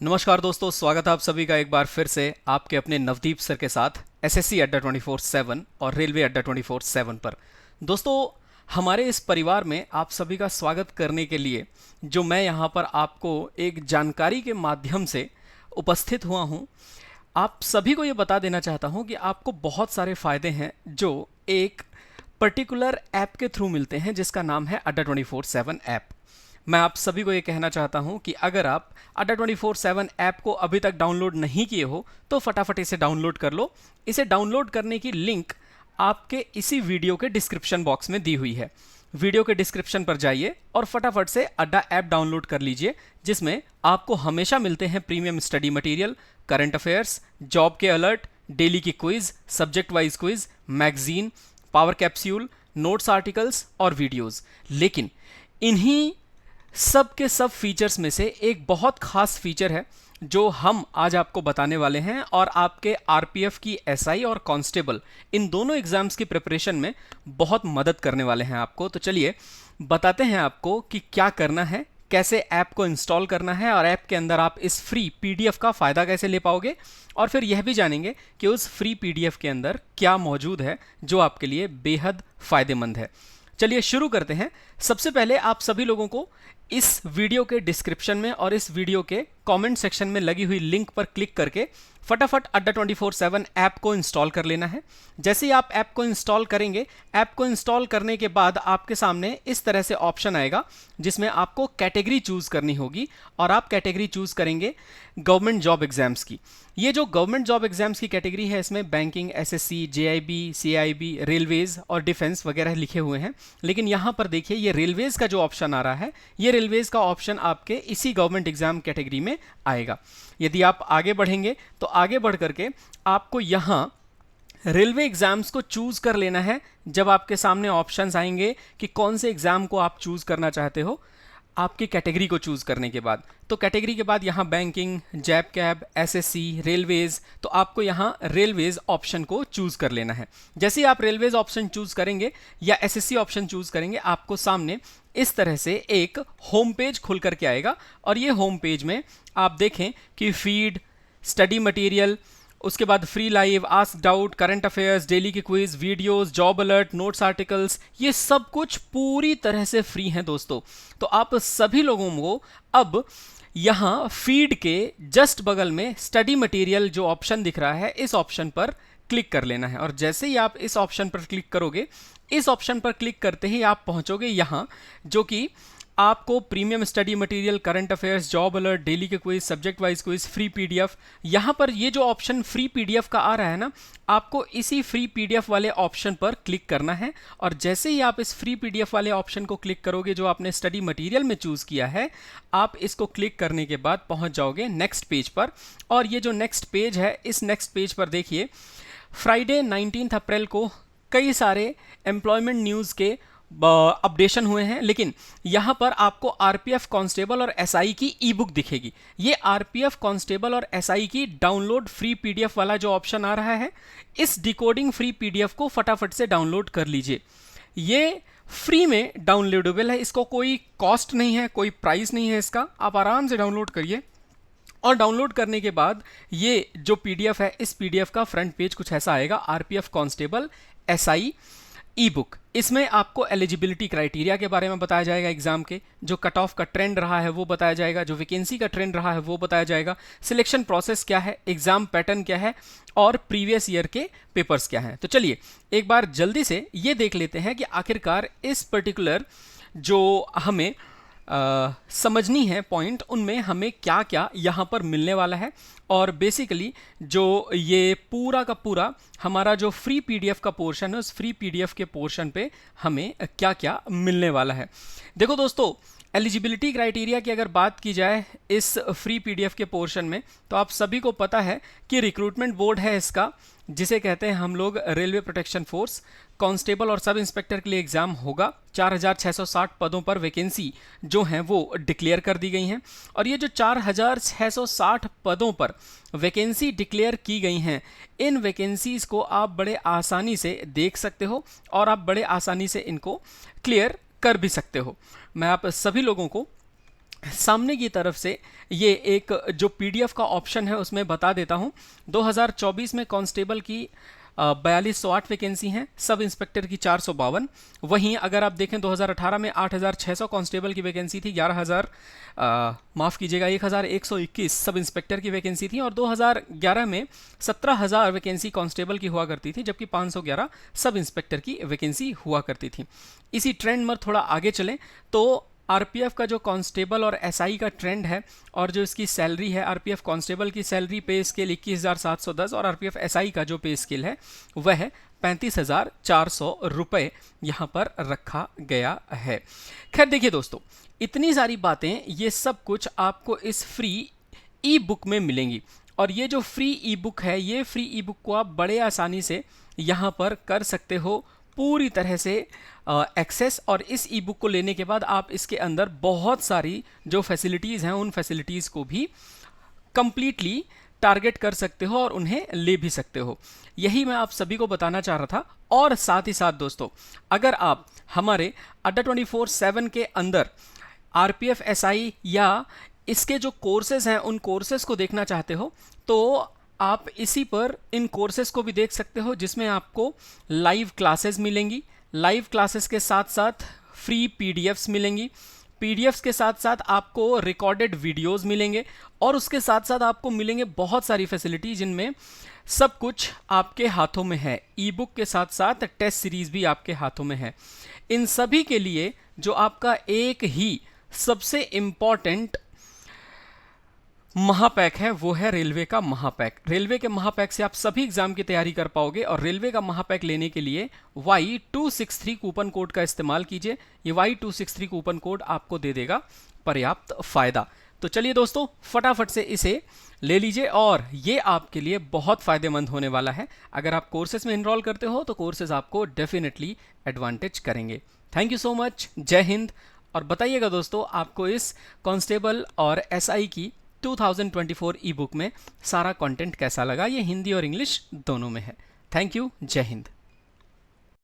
नमस्कार दोस्तों, स्वागत है आप सभी का एक बार फिर से आपके अपने नवदीप सर के साथ एसएससी अड्डा 24/7 और रेलवे अड्डा 24/7 पर। दोस्तों, हमारे इस परिवार में आप सभी का स्वागत करने के लिए जो मैं यहाँ पर आपको एक जानकारी के माध्यम से उपस्थित हुआ हूँ, आप सभी को ये बता देना चाहता हूँ कि आपको बहुत सारे फ़ायदे हैं जो एक पर्टिकुलर ऐप के थ्रू मिलते हैं जिसका नाम है अड्डा 24/7 ऐप। मैं आप सभी को ये कहना चाहता हूं कि अगर आप अड्डा 24/7 ऐप को अभी तक डाउनलोड नहीं किए हो तो फटाफट इसे डाउनलोड कर लो। इसे डाउनलोड करने की लिंक आपके इसी वीडियो के डिस्क्रिप्शन बॉक्स में दी हुई है। वीडियो के डिस्क्रिप्शन पर जाइए और फटाफट से अड्डा ऐप डाउनलोड कर लीजिए, जिसमें आपको हमेशा मिलते हैं premium study material, current affairs, job के अलर्ट, डेली की quiz, subject wise quiz, magazine, power capsule, notes, articles और वीडियोस। लेकिन इन्हीं सब के सब फीचर्स में से एक बहुत खास फीचर है जो हम आज आपको बताने वाले हैं और आपके आरपीएफ की एसआई और कांस्टेबल इन दोनों एग्जाम्स की प्रिपरेशन में बहुत मदद करने वाले हैं आपको। तो चलिए बताते हैं आपको कि क्या करना है, कैसे ऐप को इंस्टॉल करना है और ऐप के अंदर आप इस फ्री पीडीएफ का फ़ायदा कैसे ले पाओगे, और फिर यह भी जानेंगे कि उस फ्री पीडीएफ के अंदर क्या मौजूद है जो आपके लिए बेहद फ़ायदेमंद है। चलिए शुरू करते हैं। सबसे पहले आप सभी लोगों को इस वीडियो के डिस्क्रिप्शन में और इस वीडियो के कमेंट सेक्शन में लगी हुई लिंक पर क्लिक करके फटाफट अड्डा 24/7 ऐप को इंस्टॉल कर लेना है। जैसे ही आप ऐप को इंस्टॉल करेंगे, ऐप को इंस्टॉल करने के बाद आपके सामने इस तरह से ऑप्शन आएगा जिसमें आपको कैटेगरी चूज करनी होगी और आप कैटेगरी चूज करेंगे गवर्नमेंट जॉब एग्जाम्स की। ये जो गवर्नमेंट जॉब एग्जाम्स की कैटेगरी है, इसमें banking, SSC, JIB, CIB, railways और डिफेंस वगैरह लिखे हुए हैं। लेकिन यहाँ पर देखिए, ये रेलवेज का जो ऑप्शन आ रहा है, ये रेलवेज का ऑप्शन आपके इसी गवर्नमेंट एग्जाम कैटेगरी में आएगा। यदि आप आगे बढ़ेंगे तो आगे बढ़ करके आपको यहाँ रेलवे एग्जाम्स को चूज कर लेना है। जब आपके सामने ऑप्शंस आएंगे कि कौन से एग्जाम को आप चूज करना चाहते हो, आपकी कैटेगरी को चूज करने के बाद, तो कैटेगरी के बाद यहाँ बैंकिंग, जैब कैब, एसएससी, रेलवेज, तो आपको यहाँ रेलवेज ऑप्शन को चूज कर लेना है। जैसे ही आप रेलवेज ऑप्शन चूज करेंगे या एसएससी ऑप्शन चूज करेंगे, आपको सामने इस तरह से एक होम पेज खुल करके आएगा और ये होम पेज में आप देखें कि फीड, स्टडी मटेरियल, उसके बाद free live, ask doubt, current affairs, daily की quiz, videos, job alert, notes, articles, ये सब कुछ पूरी तरह से फ्री हैं दोस्तों। तो आप सभी लोगों को अब यहाँ फीड के जस्ट बगल में स्टडी मटेरियल जो ऑप्शन दिख रहा है, इस ऑप्शन पर क्लिक कर लेना है। और जैसे ही आप इस ऑप्शन पर क्लिक करोगे, इस ऑप्शन पर क्लिक करते ही आप पहुंचोगे यहाँ, जो कि आपको premium study material, current affairs, job alert, daily के quiz, subject wise quiz, free PDF. यहाँ पर ये जो ऑप्शन फ्री पीडीएफ का आ रहा है ना, आपको इसी फ्री पीडीएफ वाले ऑप्शन पर क्लिक करना है। और जैसे ही आप इस फ्री पीडीएफ वाले ऑप्शन को क्लिक करोगे जो आपने स्टडी मटेरियल में चूज किया है, आप इसको क्लिक करने के बाद पहुंच जाओगे नेक्स्ट पेज पर। और ये जो नेक्स्ट पेज है, इस नेक्स्ट पेज पर देखिए, फ्राइडे 19 अप्रैल को कई सारे एम्प्लॉयमेंट न्यूज़ के अपडेशन हुए हैं। लेकिन यहाँ पर आपको आरपीएफ कांस्टेबल और एसआई की ई बुक दिखेगी। ये आरपीएफ कांस्टेबल और एसआई की डाउनलोड फ्री पीडीएफ वाला जो ऑप्शन आ रहा है, इस डिकोडिंग फ्री पीडीएफ को फटाफट से डाउनलोड कर लीजिए। ये फ्री में डाउनलोडेबल है, इसको कोई कॉस्ट नहीं है, कोई प्राइस नहीं है इसका। आप आराम से डाउनलोड करिए और डाउनलोड करने के बाद ये जो पीडीएफ है, इस पीडीएफ का फ्रंट पेज कुछ ऐसा आएगा, आरपीएफ कांस्टेबल एसआई ई बुक। इसमें आपको एलिजिबिलिटी क्राइटेरिया के बारे में बताया जाएगा, एग्जाम के जो कट ऑफ का ट्रेंड रहा है वो बताया जाएगा, जो वैकेंसी का ट्रेंड रहा है वो बताया जाएगा, सिलेक्शन प्रोसेस क्या है, एग्जाम पैटर्न क्या है और प्रीवियस ईयर के पेपर्स क्या हैं। तो चलिए एक बार जल्दी से ये देख लेते हैं कि आखिरकार इस पर्टिकुलर जो हमें समझनी है पॉइंट, उनमें हमें क्या क्या यहाँ पर मिलने वाला है। और बेसिकली जो ये पूरा का पूरा हमारा जो फ्री पीडीएफ का पोर्शन है, उस फ्री पीडीएफ के पोर्शन पे हमें क्या क्या मिलने वाला है। देखो दोस्तों, एलिजिबिलिटी क्राइटेरिया की अगर बात की जाए इस फ्री पीडीएफ के पोर्शन में, तो आप सभी को पता है कि रिक्रूटमेंट बोर्ड है इसका, जिसे कहते हैं हम लोग रेलवे प्रोटेक्शन फोर्स। कांस्टेबल और सब इंस्पेक्टर के लिए एग्जाम होगा। 4660 पदों पर वैकेंसी जो हैं वो डिक्लेयर कर दी गई हैं। और ये जो 4660 पदों पर वैकेंसी डिक्लेयर की गई हैं, इन वैकेंसीज को आप बड़े आसानी से देख सकते हो और आप बड़े आसानी से इनको क्लियर कर भी सकते हो। मैं आप सभी लोगों को सामने की तरफ से ये एक जो पीडीएफ का ऑप्शन है उसमें बता देता हूँ। 2024 में कांस्टेबल की 4208 वैकेंसी हैं, सब इंस्पेक्टर की 452। वहीं अगर आप देखें 2018 में 8600 कांस्टेबल की वैकेंसी थी, 11000 माफ़ कीजिएगा 1121 सब इंस्पेक्टर की वैकेंसी थी, और 2011 में 17000 वैकेंसी कांस्टेबल की हुआ करती थी, जबकि 511 सब इंस्पेक्टर की वैकेंसी हुआ करती थी। इसी ट्रेंड में थोड़ा आगे चलें तो आरपीएफ का जो कांस्टेबल और एसआई का ट्रेंड है और जो इसकी सैलरी है, आरपीएफ कांस्टेबल की सैलरी पे स्केल 21,710 और आरपीएफ एसआई का जो पे स्केल है वह है 35,400 रुपये यहाँ पर रखा गया है। खैर देखिए दोस्तों, इतनी सारी बातें ये सब कुछ आपको इस फ्री ई बुक में मिलेंगी, और ये जो फ्री ई बुक है, ये फ्री ई बुक को आप बड़े आसानी से यहाँ पर कर सकते हो पूरी तरह से एक्सेस। और इस ई बुक को लेने के बाद आप इसके अंदर बहुत सारी जो फैसिलिटीज़ हैं उन फैसिलिटीज़ को भी कंप्लीटली टारगेट कर सकते हो और उन्हें ले भी सकते हो। यही मैं आप सभी को बताना चाह रहा था। और साथ ही साथ दोस्तों, अगर आप हमारे अड्डा 24/7 के अंदर आरपीएफ एसआई या इसके जो कोर्सेज हैं उन कोर्सेज को देखना चाहते हो तो आप इसी पर इन कोर्सेज को भी देख सकते हो, जिसमें आपको लाइव क्लासेस मिलेंगी। लाइव क्लासेस के साथ साथ फ्री पीडीएफ्स मिलेंगी। पीडीएफ्स के साथ साथ आपको रिकॉर्डेड वीडियोस मिलेंगे, और उसके साथ साथ आपको मिलेंगे बहुत सारी फैसिलिटी जिनमें सब कुछ आपके हाथों में है। ई बुक के साथ साथ टेस्ट सीरीज भी आपके हाथों में है। इन सभी के लिए जो आपका एक ही सबसे इम्पॉर्टेंट महापैक है वो है रेलवे का महापैक। रेलवे के महापैक से आप सभी एग्जाम की तैयारी कर पाओगे, और रेलवे का महापैक लेने के लिए Y263 कूपन कोड का इस्तेमाल कीजिए। ये Y263 कूपन कोड आपको दे देगा पर्याप्त फायदा। तो चलिए दोस्तों, फटाफट से इसे ले लीजिए, और ये आपके लिए बहुत फायदेमंद होने वाला है। अगर आप कोर्सेज में इनरोल करते हो तो कोर्सेज आपको डेफिनेटली एडवांटेज करेंगे। थैंक यू सो मच, जय हिंद। और बताइएगा दोस्तों, आपको इस कांस्टेबल और एसआई की 2024 ई बुक में सारा कंटेंट कैसा लगा। ये हिंदी और इंग्लिश दोनों में है। थैंक यू, जय हिंद।